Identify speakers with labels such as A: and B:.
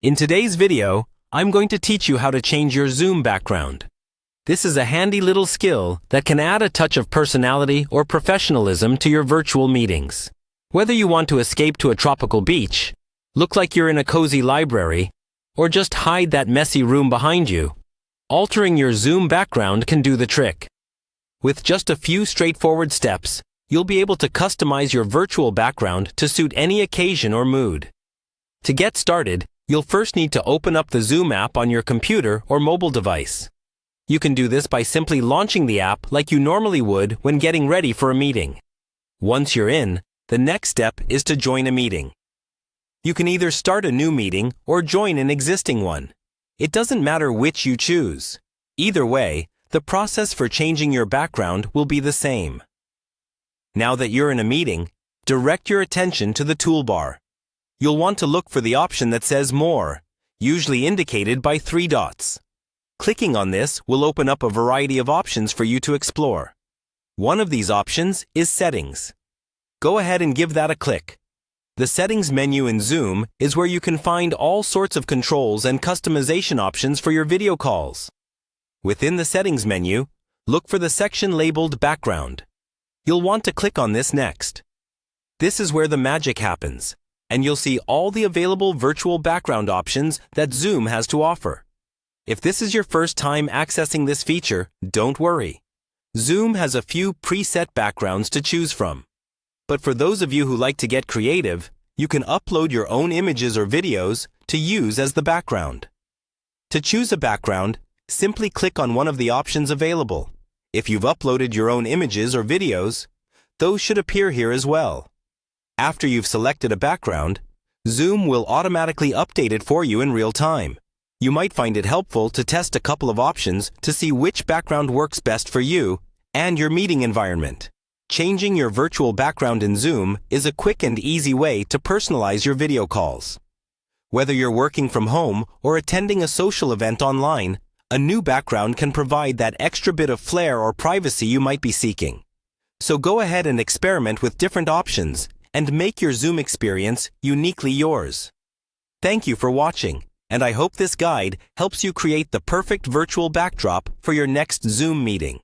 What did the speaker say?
A: In today's video, I'm going to teach you how to change your Zoom background. This is a handy little skill that can add a touch of personality or professionalism to your virtual meetings. Whether you want to escape to a tropical beach, look like you're in a cozy library, or just hide that messy room behind you, altering your Zoom background can do the trick. With just a few straightforward steps, you'll be able to customize your virtual background to suit any occasion or mood. To get started, you'll first need to open up the Zoom app on your computer or mobile device. You can do this by simply launching the app like you normally would when getting ready for a meeting. Once you're in, the next step is to join a meeting. You can either start a new meeting or join an existing one. It doesn't matter which you choose. Either way, the process for changing your background will be the same. Now that you're in a meeting, direct your attention to the toolbar. You'll want to look for the option that says More, usually indicated by 3 dots. Clicking on this will open up a variety of options for you to explore. One of these options is Settings. Go ahead and give that a click. The Settings menu in Zoom is where you can find all sorts of controls and customization options for your video calls. Within the Settings menu, look for the section labeled Background. You'll want to click on this next. This is where the magic happens, and you'll see all the available virtual background options that Zoom has to offer. If this is your first time accessing this feature, don't worry. Zoom has a few preset backgrounds to choose from. But for those of you who like to get creative, you can upload your own images or videos to use as the background. To choose a background, simply click on one of the options available. If you've uploaded your own images or videos, those should appear here as well. After you've selected a background, Zoom will automatically update it for you in real time. You might find it helpful to test a couple of options to see which background works best for you and your meeting environment. Changing your virtual background in Zoom is a quick and easy way to personalize your video calls. Whether you're working from home or attending a social event online, a new background can provide that extra bit of flair or privacy you might be seeking. So go ahead and experiment with different options and make your Zoom experience uniquely yours. Thank you for watching, and I hope this guide helps you create the perfect virtual backdrop for your next Zoom meeting.